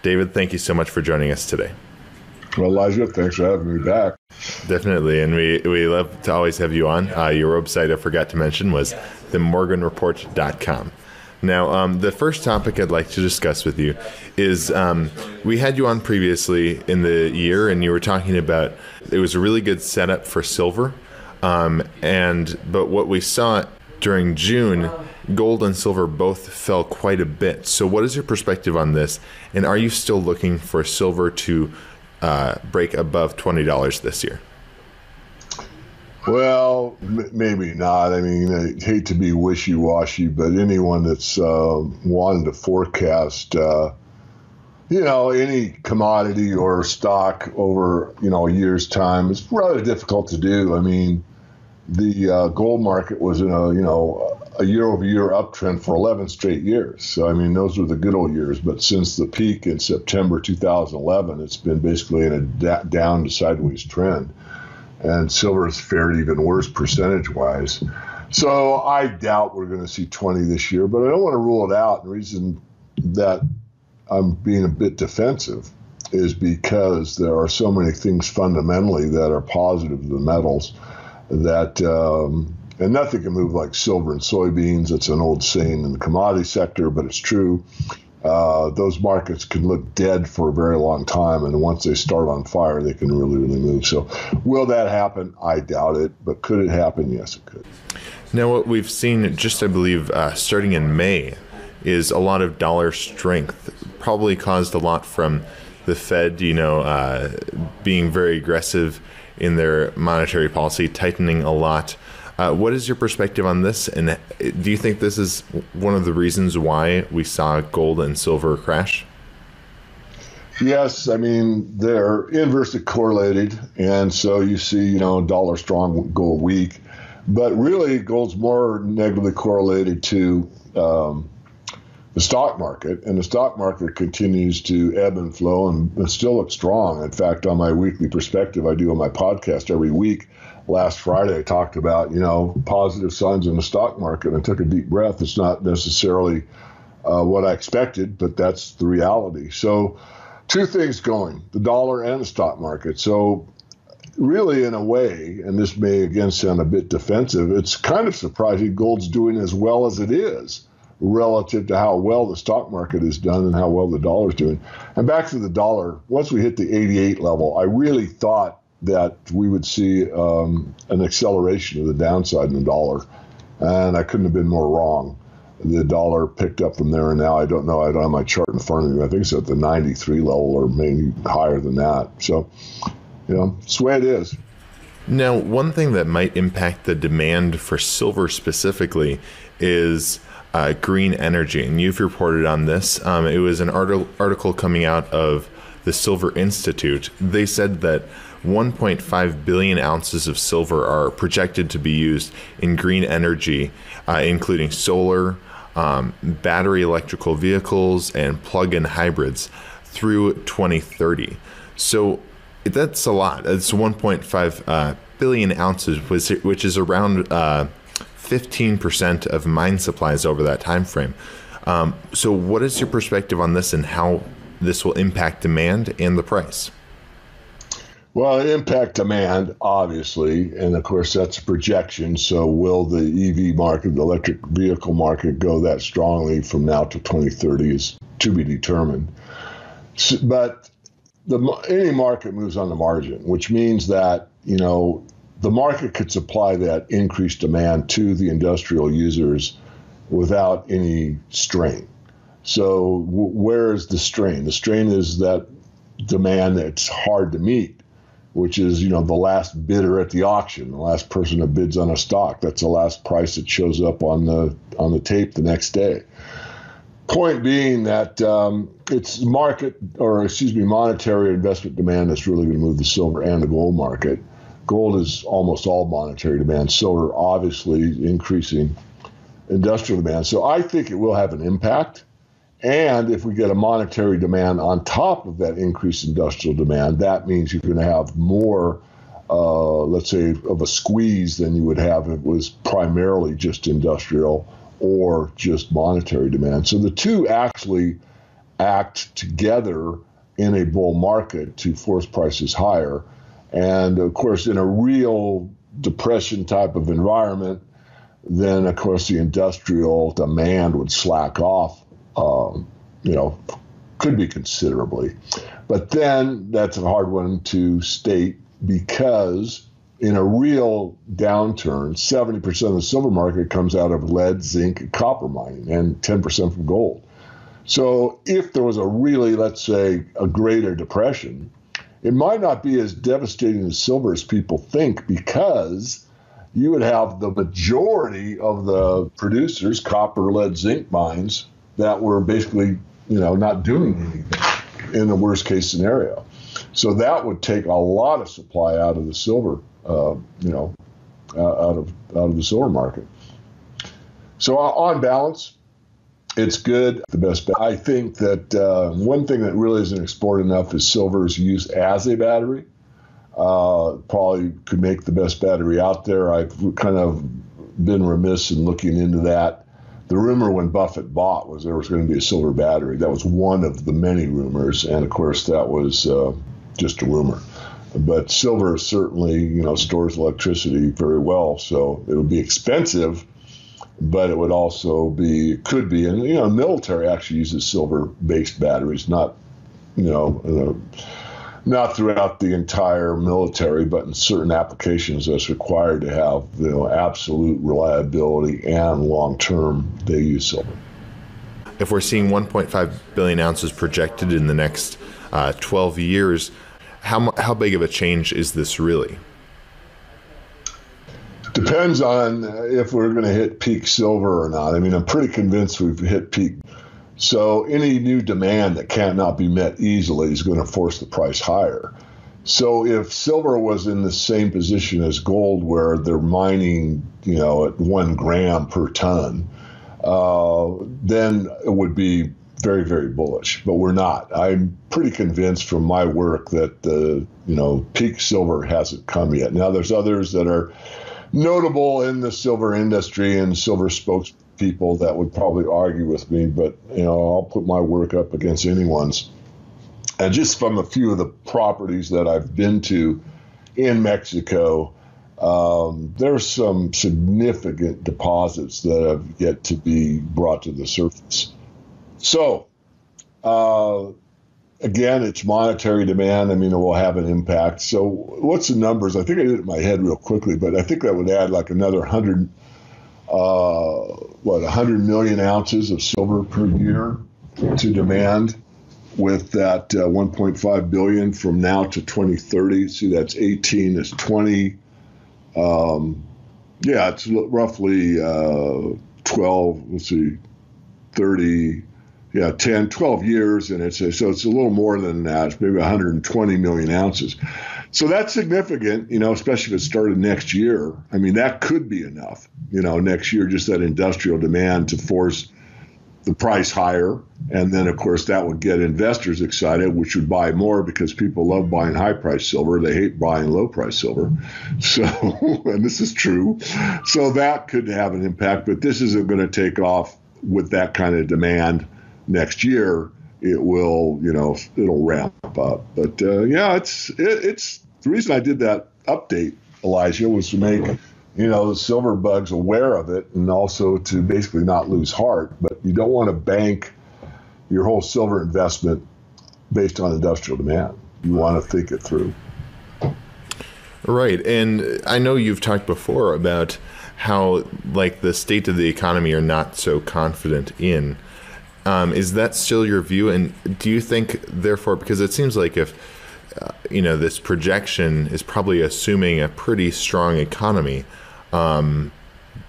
David, thank you so much for joining us today. Well, Elijah, thanks for having me back. Definitely, and we love to always have you on. Your website, I forgot to mention, was themorganreport.com. Now, the first topic I'd like to discuss with you is we had you on previously in the year, and you were talking about it was a really good setup for silver, but what we saw during June, gold and silver both fell quite a bit. So what is your perspective on this, and are you still looking for silver to break above $20 this year? Well, maybe not. I mean, I hate to be wishy-washy, but anyone that's wanting to forecast, any commodity or stock over, a year's time, it's rather difficult to do. I mean, the gold market was in a year-over-year uptrend for 11 straight years. So, I mean, those were the good old years. But since the peak in September 2011, it's been basically in a down to sideways trend. And silver has fared even worse percentage-wise. So I doubt we're going to see 20 this year, but I don't want to rule it out. The reason that I'm being a bit defensive is because there are so many things fundamentally that are positive to the metals that and nothing can move like silver and soybeans. It's an old saying in the commodity sector, but it's true. Those markets can look dead for a very long time, and once they start on fire, they can really, really move. So will that happen? I doubt it, but could it happen? Yes, it could. Now, what we've seen just, I believe, starting in May is a lot of dollar strength, probably caused a lot from the Fed, being very aggressive in their monetary policy, tightening a lot. What is your perspective on this? And do you think this is one of the reasons why we saw gold and silver crash? Yes. I mean, they're inversely correlated. And so you see, dollar strong, gold weak. But really, gold's more negatively correlated to the stock market. And the stock market continues to ebb and flow and still looks strong. In fact, on my weekly perspective, I do on my podcast every week. Last Friday, I talked about, positive signs in the stock market. I took a deep breath. It's not necessarily what I expected, but that's the reality. So two things going, the dollar and the stock market. So really, in a way, and this may again sound a bit defensive, it's kind of surprising gold's doing as well as it is relative to how well the stock market is done and how well the dollar's doing. And back to the dollar, once we hit the 88 level, I really thought that we would see an acceleration of the downside in the dollar. And I couldn't have been more wrong. The dollar picked up from there, and now I don't know. I don't have my chart in front of me. I think it's at the 93 level or maybe higher than that. So, it's the way it is. Now, one thing that might impact the demand for silver specifically is green energy. And you've reported on this. It was an article coming out of the Silver Institute. They said that 1.5 billion ounces of silver are projected to be used in green energy, including solar, battery electrical vehicles, and plug-in hybrids through 2030. So that's a lot. It's 1.5 billion ounces, which is around 15% of mine supplies over that time frame. So what is your perspective on this and how this will impact demand and the price? Well, it impact demand, obviously, and of course that's a projection. So will the EV market, the electric vehicle market, go that strongly from now to 2030 is to be determined. But any market moves on the margin, which means that, the market could supply that increased demand to the industrial users without any strain. So where is the strain? The strain is that demand that's hard to meet, which is, the last bidder at the auction, the last person that bids on a stock. That's the last price that shows up on the tape the next day. Point being that it's monetary investment demand that's really going to move the silver and the gold market. Gold is almost all monetary demand. Silver, obviously, increasing industrial demand. So I think it will have an impact. And if we get a monetary demand on top of that increased industrial demand, that means you're going to have more, let's say, of a squeeze than you would have if it was primarily just industrial or just monetary demand. So the two actually act together in a bull market to force prices higher. And of course, in a real depression type of environment, then of course the industrial demand would slack off, could be considerably. But then that's a hard one to state, because in a real downturn, 70% of the silver market comes out of lead, zinc, and copper mining, and 10% from gold. So if there was a really, let's say, a greater depression, it might not be as devastating to silver as people think, because you would have the majority of the producers, copper, lead, zinc mines, that were basically, not doing anything in the worst case scenario. So that would take a lot of supply out of the silver, out of the silver market. So on balance, it's good. The best bet. I think that one thing that really isn't explored enough is silver's use as a battery. Probably could make the best battery out there. I've kind of been remiss in looking into that. The rumor when Buffett bought was there was going to be a silver battery. That was one of the many rumors, and of course that was just a rumor. But silver certainly, stores electricity very well, so it would be expensive, but it would also could be, and military actually uses silver-based batteries, not throughout the entire military, but in certain applications that's required to have absolute reliability and long-term, they use silver. If we're seeing 1.5 billion ounces projected in the next 12 years, how big of a change is this really? Depends on if we're going to hit peak silver or not. I mean, I'm pretty convinced we've hit peak. So any new demand that cannot be met easily is going to force the price higher. So if silver was in the same position as gold, where they're mining, at 1 gram per ton, then it would be very, very bullish. But we're not. I'm pretty convinced from my work that the, peak silver hasn't come yet. Now, there's others that are notable in the silver industry and silver spokespeople that would probably argue with me, but I'll put my work up against anyone's. And just from a few of the properties that I've been to in Mexico, there's some significant deposits that have yet to be brought to the surface. So again, it's monetary demand. I mean, it will have an impact. So what's the numbers? I think I did it in my head real quickly, but I think that would add like another 100 million ounces of silver per year to demand, with that 1.5 billion from now to 2030. See, that's 18 is 20. It's roughly 12, 30, 10, 12 years, and so it's a little more than that. It's maybe 120 million ounces. So that's significant, especially if it started next year. I mean, that could be enough, next year, just that industrial demand to force the price higher. And then, of course, that would get investors excited, which would buy more, because people love buying high-priced silver. They hate buying low-priced silver. So, and this is true. So that could have an impact, but this isn't going to take off with that kind of demand next year. It will, it'll ramp up. But it's the reason I did that update, Elijah, was to make, the silver bugs aware of it, and also to basically not lose heart. But you don't want to bank your whole silver investment based on industrial demand. You want to think it through. Right. And I know you've talked before about how, the state of the economy you're not so confident in. Is that still your view? And do you think, therefore, because it seems like if, this projection is probably assuming a pretty strong economy,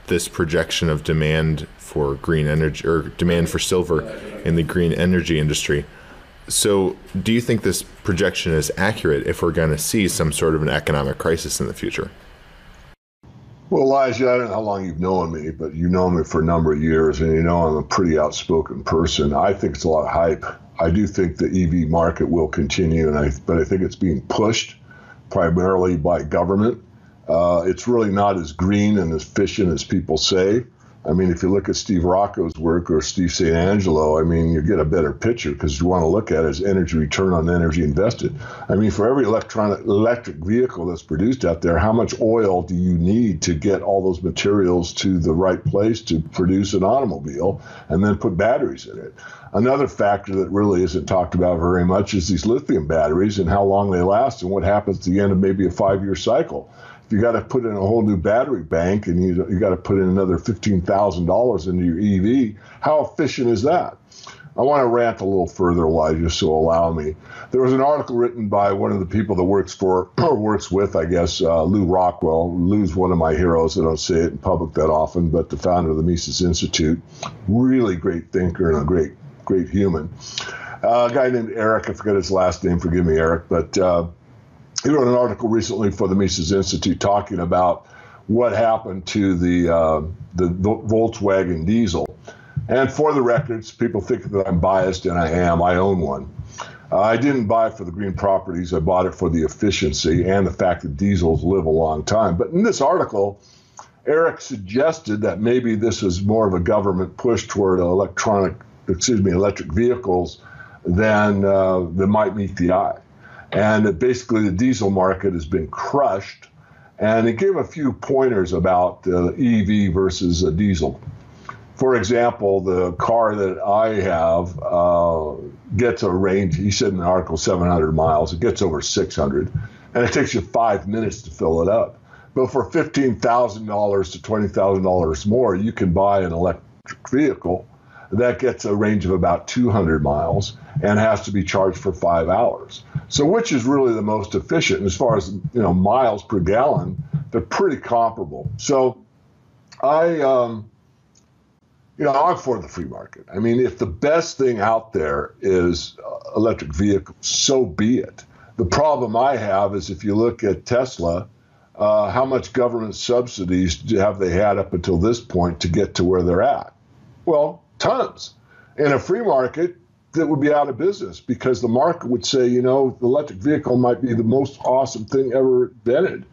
this projection of demand for green energy, or demand for silver in the green energy industry. So do you think this projection is accurate if we're going to see some sort of an economic crisis in the future? Well, Elijah, I don't know how long you've known me, but you've known me for a number of years, and I'm a pretty outspoken person. I think it's a lot of hype. I do think the EV market will continue, but I think it's being pushed primarily by government. It's really not as green and as efficient as people say. I mean, if you look at Steve Rocco's work or Steve St. Angelo, I mean, you get a better picture because you want to look at it as energy return on energy invested. I mean, for every electric vehicle that's produced out there, how much oil do you need to get all those materials to the right place to produce an automobile and then put batteries in it? Another factor that really isn't talked about very much is these lithium batteries and how long they last and what happens at the end of maybe a 5-year cycle. If you got to put in a whole new battery bank and you got to put in another $15,000 into your EV, how efficient is that? I want to rant a little further, Elijah, so allow me. There was an article written by one of the people that works with, I guess, Lew Rockwell. Lew's one of my heroes. I don't say it in public that often, but the founder of the Mises Institute, really great thinker and a great human. A guy named Eric, I forget his last name, forgive me, Eric, but he wrote an article recently for the Mises Institute talking about what happened to the Volkswagen diesel. And for the records, people think that I'm biased, and I am. I own one. I didn't buy it for the green properties. I bought it for the efficiency and the fact that diesels live a long time. But in this article, Eric suggested that maybe this is more of a government push toward electric vehicles than might meet the eye. And that basically the diesel market has been crushed. And it gave a few pointers about EV versus a diesel. For example, the car that I have gets a range, he said in the article, 700 miles. It gets over 600. And it takes you 5 minutes to fill it up. But for $15,000 to $20,000 more, you can buy an electric vehicle that gets a range of about 200 miles and has to be charged for 5 hours. So which is really the most efficient? And as far as miles per gallon, they're pretty comparable. So I'm for the free market. I mean, if the best thing out there is electric vehicles, so be it. The problem I have is if you look at Tesla, how much government subsidies have they had up until this point to get to where they're at? Well, tons. In a free market, that would be out of business because the market would say, the electric vehicle might be the most awesome thing ever invented,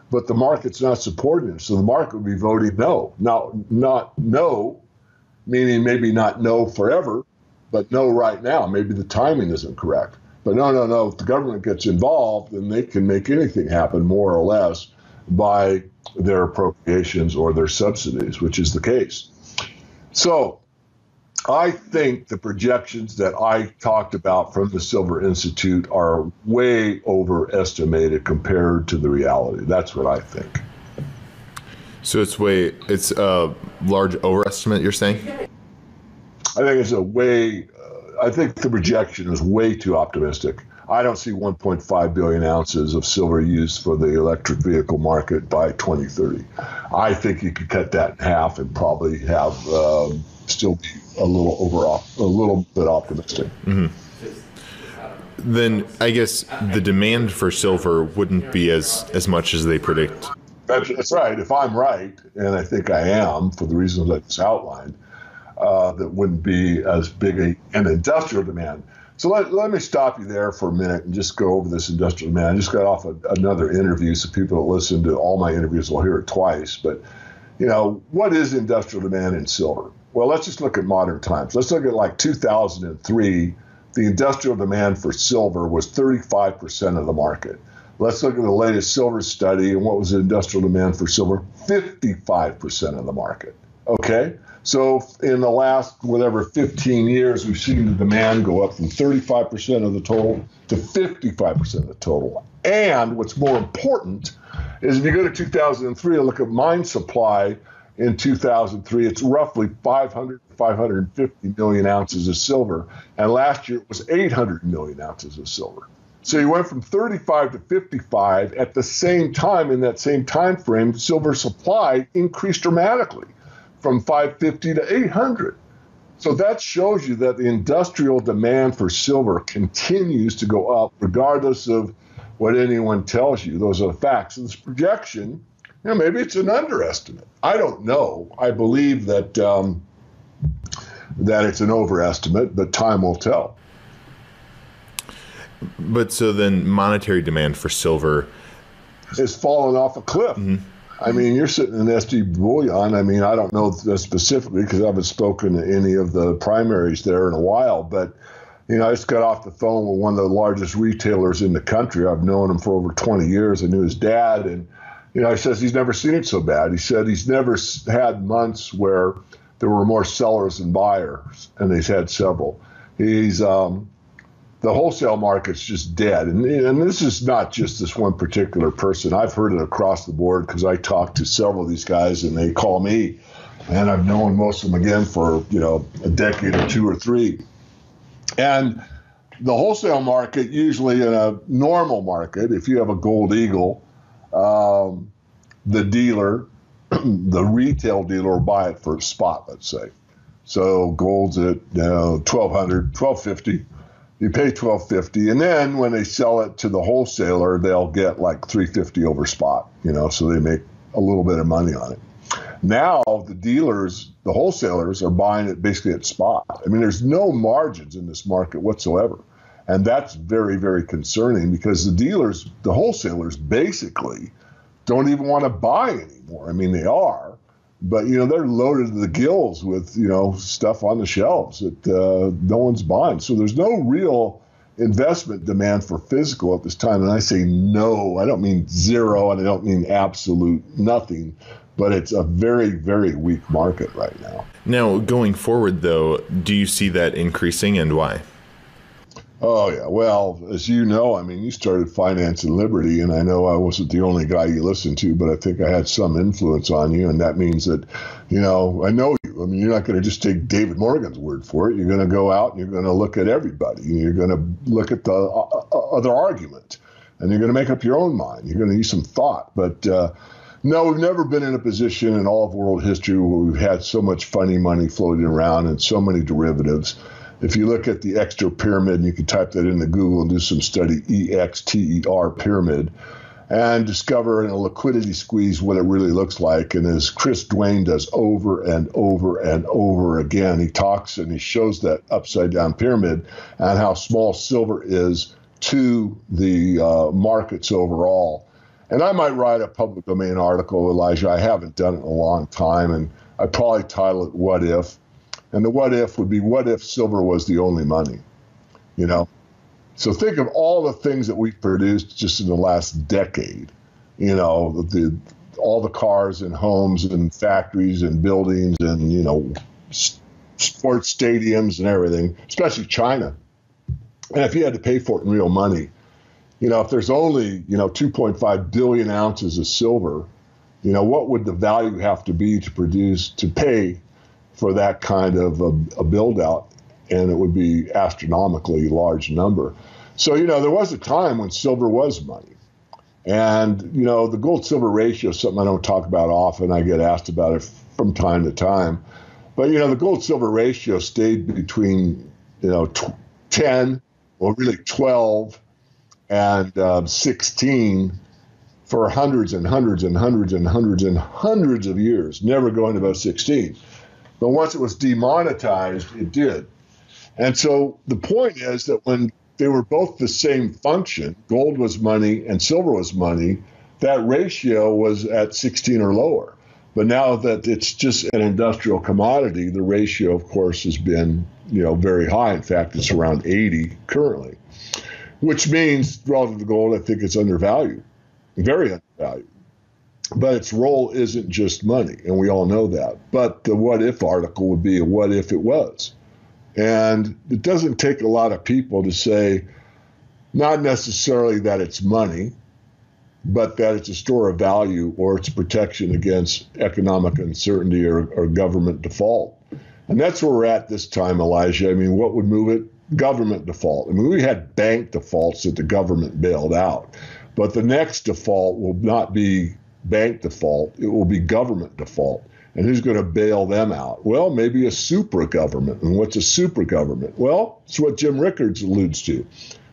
but the market's not supporting it. So the market would be voting no. Now, not no, meaning maybe not no forever, but no right now. Maybe the timing isn't correct. But no. If the government gets involved, then they can make anything happen more or less by their appropriations or their subsidies, which is the case. So I think the projections that I talked about from the Silver Institute are way overestimated compared to the reality. That's what I think. So it's a large overestimate, you're saying? I think I think the projection is way too optimistic. I don't see 1.5 billion ounces of silver used for the electric vehicle market by 2030. I think you could cut that in half and probably have still be a little bit optimistic. Mm-hmm. Then I guess the demand for silver wouldn't be as much as they predict. That's right. If I'm right, and I think I am for the reasons I just outlined, that wouldn't be as big an industrial demand. So let me stop you there for a minute and just go over this industrial demand. I just got off another interview, so people that listen to all my interviews will hear it twice. But, what is industrial demand in silver? Well, let's just look at modern times. Let's look at like 2003. The industrial demand for silver was 35% of the market. Let's look at the latest silver study, and what was the industrial demand for silver? 55% of the market. Okay? So in the last, 15 years, we've seen the demand go up from 35% of the total to 55% of the total. And what's more important is if you go to 2003 and look at mine supply in 2003, it's roughly 550 million ounces of silver. And last year it was 800 million ounces of silver. So you went from 35 to 55. At the same time, in that same time frame, silver supply increased dramatically from 550 to 800. So that shows you that the industrial demand for silver continues to go up regardless of what anyone tells you. Those are the facts. And this projection, maybe it's an underestimate. I don't know. I believe that that it's an overestimate, but time will tell. But so then monetary demand for silver has fallen off a cliff. Mm-hmm. I mean, you're sitting in SD Bullion. I mean, I don't know specifically because I haven't spoken to any of the primaries there in a while, but I just got off the phone with one of the largest retailers in the country. I've known him for over 20 years. I knew his dad, and he says he's never seen it so bad. He said he's never had months where there were more sellers than buyers, and he's had several. The wholesale market's just dead. And this is not just this one particular person. I've heard it across the board because I talk to several of these guys and they call me. And I've known most of them again for, a decade or two or three. And the wholesale market, usually in a normal market, if you have a Gold Eagle, the dealer, the retail dealer will buy it for a spot, let's say. So gold's at $1,200, $1,250. You pay $1,250, and then when they sell it to the wholesaler, they'll get like $350 over spot. So they make a little bit of money on it. Now the dealers, the wholesalers, are buying it basically at spot. I mean, there's no margins in this market whatsoever, and that's very, very concerning because the wholesalers, basically don't even want to buy anymore. I mean, they are. But, they're loaded to the gills with, stuff on the shelves that no one's buying. So there's no real investment demand for physical at this time. And I say no, I don't mean zero, and I don't mean absolute nothing. But it's a very, very weak market right now. Now, going forward, though, do you see that increasing, and why? Oh, yeah. Well, as you know, I mean, you started Finance and Liberty, and I know I wasn't the only guy you listened to, but I think I had some influence on you, and that means that, I know you. I mean, you're not going to just take David Morgan's word for it. You're going to go out and you're going to look at everybody, and you're going to look at the other argument, and you're going to make up your own mind. You're going to use some thought. But no, we've never been in a position in all of world history where we've had so much funny money floating around and so many derivatives. If you look at the Exter pyramid, and you can type that into Google and do some study, EXTER pyramid, and discover in a liquidity squeeze what it really looks like. And as Chris Duane does over and over and over again, he talks and he shows that upside down pyramid and how small silver is to the markets overall. And I might write a public domain article, Elijah. I haven't done it in a long time, and I'd probably title it What If? And the what if would be, what if silver was the only money? So think of all the things that we've produced just in the last decade. All the cars and homes and factories and buildings and, sports stadiums and everything, especially China. And if you had to pay for it in real money, if there's only, 2.5 billion ounces of silver, what would the value have to be to pay for that kind of a build out? And it would be astronomically large number. So, there was a time when silver was money. And, the gold silver ratio is something I don't talk about often. I get asked about it from time to time. But, the gold silver ratio stayed between, 10 or really 12 and 16 for hundreds and hundreds and hundreds and hundreds and hundreds of years, never going above 16. But once it was demonetized, it did. And so the point is that when they were both the same function, gold was money and silver was money, that ratio was at 16 or lower. But now that it's just an industrial commodity, the ratio, of course, has been, very high. In fact, it's around 80 currently, which means relative to gold, I think it's undervalued, very undervalued. But its role isn't just money, and we all know that. But the what if article would be a what if it was. And it doesn't take a lot of people to say, not necessarily that it's money, but that it's a store of value or it's protection against economic uncertainty or government default. And that's where we're at this time, Elijah. I mean, what would move it? Government default. I mean, we had bank defaults that the government bailed out. But the next default will not be bank default. It will be government default. And who's going to bail them out? Well, maybe a super government. And what's a super government? Well, it's what Jim Rickards alludes to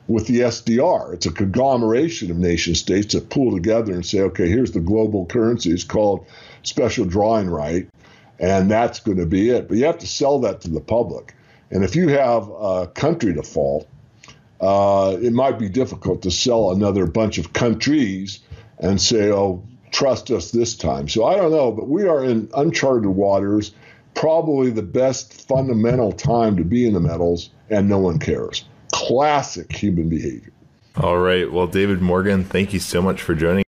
with the SDR. It's a conglomeration of nation states that pull together and say, okay, here's the global currency. It's called special drawing right, and that's going to be it. But you have to sell that to the public. And if you have a country default, it might be difficult to sell another bunch of countries and say, oh, trust us this time. So I don't know, but we are in uncharted waters, probably the best fundamental time to be in the metals, and no one cares. Classic human behavior. All right. Well, David Morgan, thank you so much for joining